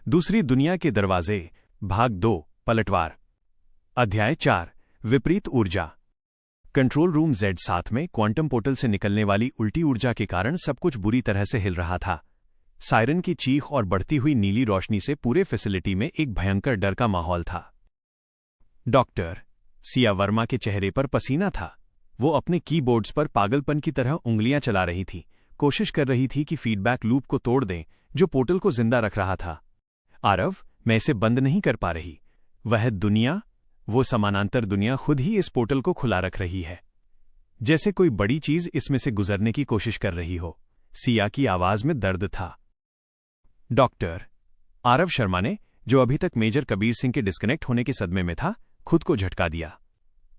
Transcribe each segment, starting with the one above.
दूसरी दुनिया के दरवाजे, भाग 2, पलटवार। अध्याय 4, विपरीत ऊर्जा। कंट्रोल रूम Z7 में क्वांटम पोर्टल से निकलने वाली उल्टी ऊर्जा के कारण सब कुछ बुरी तरह से हिल रहा था। सायरन की चीख और बढ़ती हुई नीली रोशनी से पूरे फैसिलिटी में एक भयंकर डर का माहौल था। डॉक्टर सिया वर्मा के चेहरे पर पसीना था। वो अपने कीबोर्ड्स पर पागलपन की तरह उंगलियां चला रही थी, कोशिश कर रही थी कि फीडबैक लूप को तोड़ दें जो पोर्टल को जिंदा रख रहा था। आरव, मैं इसे बंद नहीं कर पा रही। वह दुनिया, वो समानांतर दुनिया खुद ही इस पोर्टल को खुला रख रही है, जैसे कोई बड़ी चीज इसमें से गुजरने की कोशिश कर रही हो। सिया की आवाज में दर्द था। डॉक्टर आरव शर्मा ने, जो अभी तक मेजर कबीर सिंह के डिस्कनेक्ट होने के सदमे में था, खुद को झटका दिया।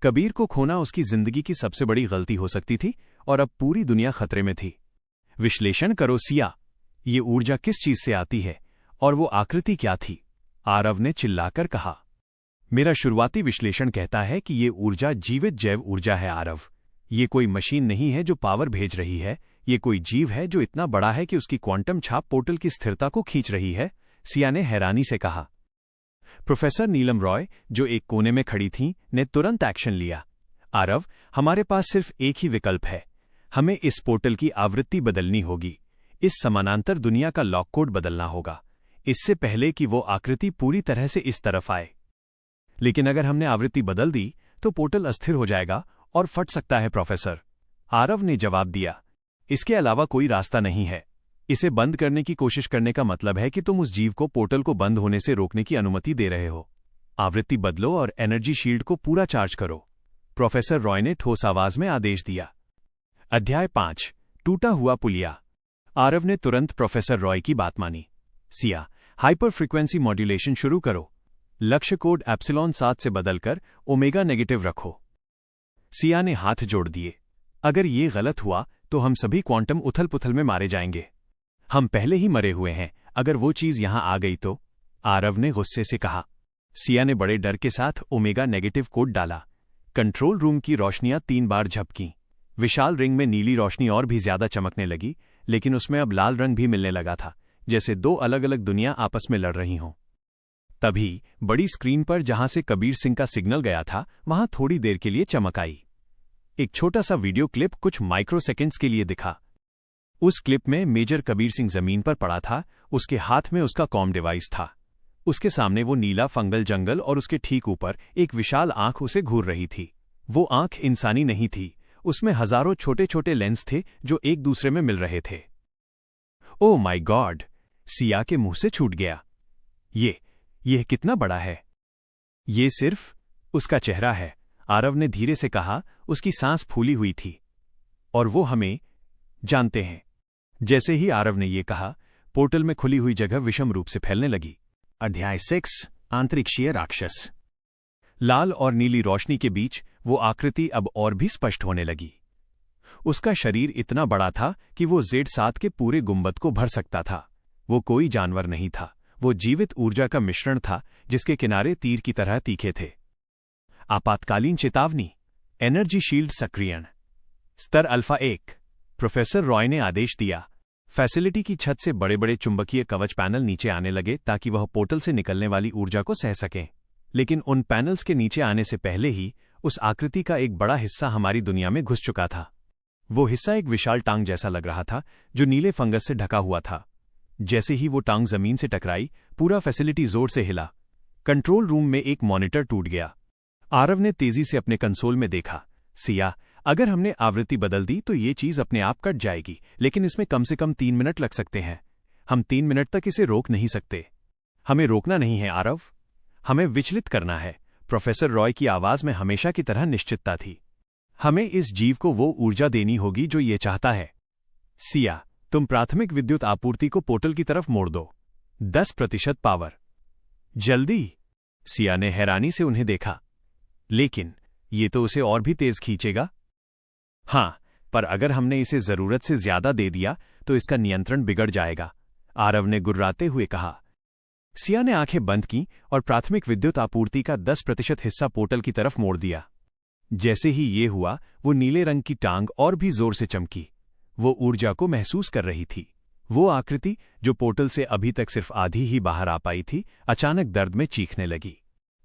कबीर को खोना उसकी जिंदगी की सबसे बड़ी गलती हो सकती थी और अब पूरी दुनिया खतरे में थी। विश्लेषण करो सिया, ये ऊर्जा किस चीज से आती है और वो आकृति क्या थी? आरव ने चिल्लाकर कहा। मेरा शुरुआती विश्लेषण कहता है कि ये ऊर्जा जीवित जैव ऊर्जा है आरव। ये कोई मशीन नहीं है जो पावर भेज रही है, ये कोई जीव है जो इतना बड़ा है कि उसकी क्वांटम छाप पोर्टल की स्थिरता को खींच रही है, सिया ने हैरानी से कहा। प्रोफेसर नीलम रॉय, जो एक कोने में खड़ी थीं, ने तुरंत एक्शन लिया। आरव, हमारे पास सिर्फ एक ही विकल्प है। हमें इस पोर्टल की आवृत्ति बदलनी होगी। इस समानांतर दुनिया का लॉक कोड बदलना होगा, इससे पहले कि वो आकृति पूरी तरह से इस तरफ आए। लेकिन अगर हमने आवृत्ति बदल दी तो पोर्टल अस्थिर हो जाएगा और फट सकता है प्रोफेसर, आरव ने जवाब दिया। इसके अलावा कोई रास्ता नहीं है। इसे बंद करने की कोशिश करने का मतलब है कि तुम उस जीव को पोर्टल को बंद होने से रोकने की अनुमति दे रहे हो। आवृत्ति बदलो और एनर्जी शील्ड को पूरा चार्ज करो, प्रोफेसर रॉय ने ठोस आवाज में आदेश दिया। अध्याय 5, टूटा हुआ पुलिया। आरव ने तुरंत प्रोफेसर रॉय की बात मानी। सिया, हाइपर फ्रीक्वेंसी मॉड्यूलेशन शुरू करो। लक्ष्य कोड एप्सिलॉन 7 से बदलकर ओमेगा नेगेटिव रखो। सिया ने हाथ जोड़ दिए। अगर ये गलत हुआ तो हम सभी क्वांटम उथल पुथल में मारे जाएंगे। हम पहले ही मरे हुए हैं, अगर वो चीज यहां आ गई तो, आरव ने गुस्से से कहा। सिया ने बड़े डर के साथ ओमेगा नेगेटिव कोड डाला। कंट्रोल रूम की रोशनियां 3 बार झपकीं। विशाल रिंग में नीली रोशनी और भी ज्यादा चमकने लगी, लेकिन उसमें अब लाल रंग भी मिलने लगा था, जैसे 2 अलग अलग दुनिया आपस में लड़ रही हों। तभी बड़ी स्क्रीन पर जहां से कबीर सिंह का सिग्नल गया था, वहां थोड़ी देर के लिए चमक आई। एक छोटा सा वीडियो क्लिप कुछ माइक्रोसेकेंड्स के लिए दिखा। उस क्लिप में मेजर कबीर सिंह जमीन पर पड़ा था, उसके हाथ में उसका कॉम डिवाइस था। उसके सामने वो नीला फंगल जंगल और उसके ठीक ऊपर एक विशाल आंख उसे घूर रही थी। वो आंख इंसानी नहीं थी, उसमें हजारों छोटे छोटे लेंस थे जो एक दूसरे में मिल रहे थे। ओह माय गॉड, सिया के मुंह से छूट गया। यह कितना बड़ा है? ये सिर्फ उसका चेहरा है, आरव ने धीरे से कहा। उसकी सांस फूली हुई थी। और वो हमें जानते हैं। जैसे ही आरव ने यह कहा, पोर्टल में खुली हुई जगह विषम रूप से फैलने लगी। अध्याय 6, आंतरिक्षीय राक्षस। लाल और नीली रोशनी के बीच वो आकृति अब और भी स्पष्ट होने लगी। उसका शरीर इतना बड़ा था कि वो Z7 के पूरे गुंबद को भर सकता था। वो कोई जानवर नहीं था, वो जीवित ऊर्जा का मिश्रण था जिसके किनारे तीर की तरह तीखे थे। आपातकालीन चेतावनी, एनर्जी शील्ड सक्रियण। स्तर अल्फा 1, प्रोफेसर रॉय ने आदेश दिया। फैसिलिटी की छत से बड़े बड़े चुंबकीय कवच पैनल नीचे आने लगे ताकि वह पोर्टल से निकलने वाली ऊर्जा को सह सकें। लेकिन उन पैनल्स के नीचे आने से पहले ही उस आकृति का एक बड़ा हिस्सा हमारी दुनिया में घुस चुका था। वो हिस्सा एक विशाल टांग जैसा लग रहा था जो नीले फंगस से ढका हुआ था। जैसे ही वो टांग जमीन से टकराई, पूरा फैसिलिटी जोर से हिला। कंट्रोल रूम में एक मॉनिटर टूट गया। आरव ने तेजी से अपने कंसोल में देखा। सिया, अगर हमने आवृत्ति बदल दी तो ये चीज अपने आप कट जाएगी, लेकिन इसमें कम से कम 3 मिनट लग सकते हैं। हम 3 मिनट तक इसे रोक नहीं सकते। हमें रोकना नहीं है आरव, हमें विचलित करना है। प्रोफेसर रॉय की आवाज में हमेशा की तरह निश्चितता थी। हमें इस जीव को वो ऊर्जा देनी होगी जो ये चाहता है। सिया, तुम प्राथमिक विद्युत आपूर्ति को पोर्टल की तरफ मोड़ दो। 10% पावर। जल्दी, सिया ने हैरानी से उन्हें देखा। लेकिन ये तो उसे और भी तेज खींचेगा। हाँ, पर अगर हमने इसे जरूरत से ज्यादा दे दिया तो इसका नियंत्रण बिगड़ जाएगा, आरव ने गुर्राते हुए कहा। सिया ने आंखें बंद की और प्राथमिक विद्युत आपूर्ति का 10% हिस्सा पोर्टल की तरफ मोड़ दिया। जैसे ही ये हुआ, वो नीले रंग की टांग और भी जोर से चमकी। वो ऊर्जा को महसूस कर रही थी। वो आकृति जो पोर्टल से अभी तक सिर्फ आधी ही बाहर आ पाई थी, अचानक दर्द में चीखने लगी।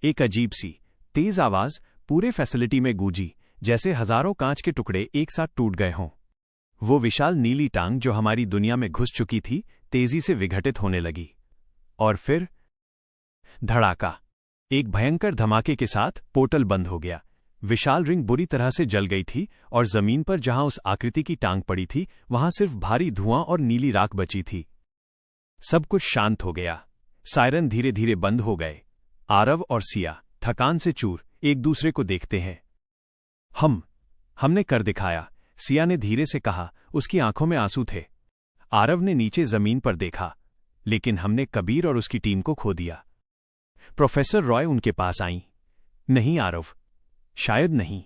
एक अजीब सी तेज आवाज पूरे फैसिलिटी में गूंजी, जैसे हजारों कांच के टुकड़े एक साथ टूट गए हों। वो विशाल नीली टांग जो हमारी दुनिया में घुस चुकी थी, तेजी से विघटित होने लगी। और फिर धड़ाका। एक भयंकर धमाके के साथ पोर्टल बंद हो गया। विशाल रिंग बुरी तरह से जल गई थी और जमीन पर जहां उस आकृति की टांग पड़ी थी, वहां सिर्फ भारी धुआं और नीली राख बची थी। सब कुछ शांत हो गया। सायरन धीरे धीरे बंद हो गए। आरव और सिया थकान से चूर एक दूसरे को देखते हैं। हमने कर दिखाया, सिया ने धीरे से कहा। उसकी आंखों में आंसू थे। आरव ने नीचे जमीन पर देखा, लेकिन हमने कबीर और उसकी टीम को खो दिया। प्रोफेसर रॉय उनके पास आईं। नहीं आरव, शायद नहीं।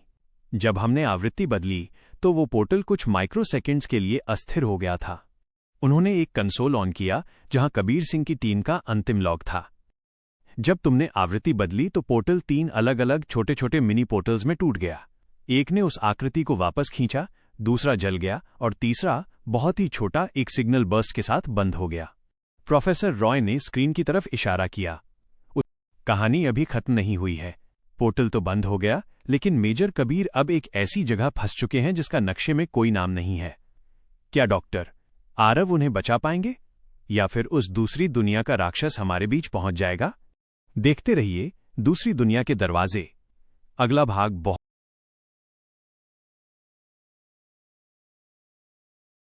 जब हमने आवृत्ति बदली तो वो पोर्टल कुछ माइक्रोसेकंड्स के लिए अस्थिर हो गया था। उन्होंने एक कंसोल ऑन किया जहां कबीर सिंह की टीम का अंतिम लॉग था। जब तुमने आवृत्ति बदली तो पोर्टल 3 अलग अलग छोटे छोटे मिनी पोर्टल्स में टूट गया। एक ने उस आकृति को वापस खींचा, दूसरा जल गया और तीसरा बहुत ही छोटा एक सिग्नल बर्स्ट के साथ बंद हो गया। प्रोफेसर रॉय ने स्क्रीन की तरफ इशारा किया। कहानी अभी खत्म नहीं हुई है। पोर्टल तो बंद हो गया, लेकिन मेजर कबीर अब एक ऐसी जगह फंस चुके हैं जिसका नक्शे में कोई नाम नहीं है। क्या डॉक्टर आरव उन्हें बचा पाएंगे, या फिर उस दूसरी दुनिया का राक्षस हमारे बीच पहुंच जाएगा? देखते रहिए दूसरी दुनिया के दरवाजे। अगला भाग बहुत